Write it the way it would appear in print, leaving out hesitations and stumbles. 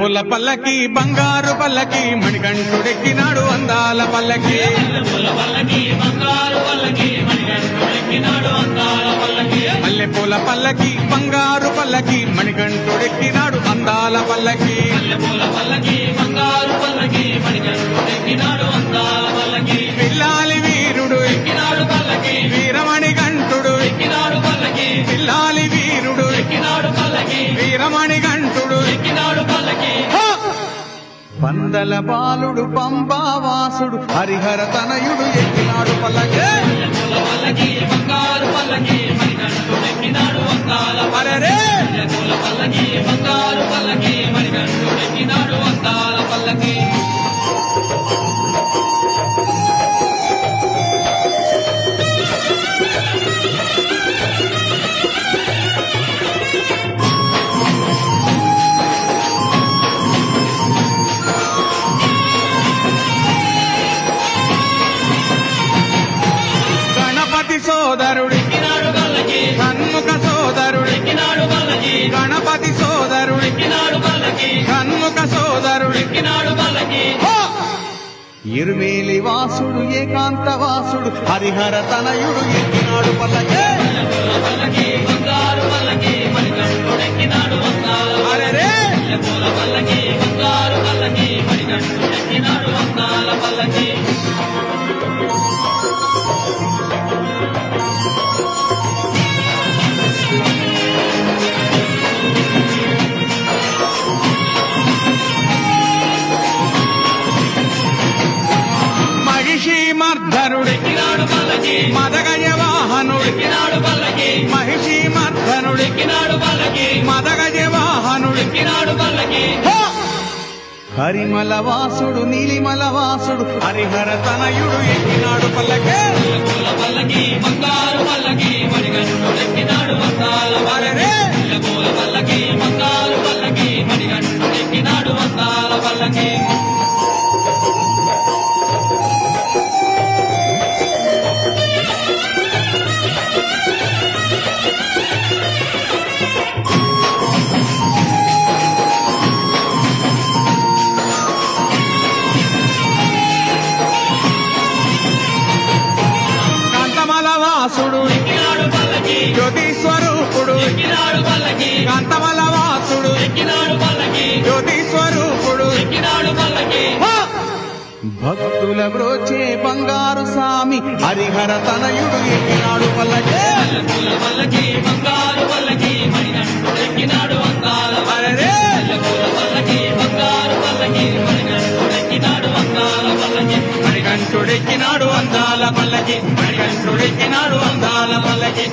పూల పల్లకి బంగారు పల్లకి మణికంఠుడెక్కినాడు అందాల పల్లకి మల్లె పూల పల్లకి బంగారు పల్లకి మణికంఠుడెక్కినాడు అందాల పల్లకి పిల్లాలి వీరుడు ఎక్కినాడు పల్లకి వీరమణి కంఠుడు ఎక్కినాడు పల్లకి పిల్లాలి వీరుడు ఎక్కినాడు పల్లకి వీరమణి కంఠుడు ఎక్కినాడు పల్లకి పందల బాలుడు పంబావాసుడు హరిహర తనయుడు ఎక్కినాడు పల్లకి బంగారు పల్లకి మణికంఠుడెక్కినాడు అందాల పల్లకి బంగారు పల్లకి మణికంఠుడెక్కినాడు అందాల పల్లకి సోదరుడు షణ్ముఖ సోదరుడు గణపతి సోదరుడు షణ్ముఖ సోదరుడు ఇరుమేలి వాసుడు ఏకాంత వాసుడు హరిహర తనయుడు ఎక్కినాడు పల్లకి అరే మర్ధనుడెక్కినాడు పల్లకి మదగజ వాహనుడెక్కినాడు పల్లకి మహిషి మర్ధనుడెక్కినాడు పల్లకి మదగజ వాహనుడెక్కినాడు పల్లకి హరిమల వాసుడు నీలిమల వాసుడు హరిహర తనయుడు ఎక్కినాడు పల్లకి బంగారు పల్లకి మణికంఠుడెక్కినాడు అందాల పల్లకి బంగారు పల్లకి మణికంఠుడెక్కినాడు అందాల పల్లకి వాసుడు జ్యోతి స్వరూపుడు కాంతమల వాసుడు జ్యోతి స్వరూపుడు భక్తుల బ్రోచే బంగారు స్వామి హరిహర తనయుడు ఎక్కినాడు పల్లకి బంగారు పల్లకి మణికంఠుడెక్కినాడు అందాల అరే బంగారు పల్లకి మణికంఠుడెక్కినాడు అందాల పల్లకి మణికంఠుడెక్కినాడు అందాల పల్లకి మణికంఠుడెక్కినాడు అందాల పల్లకి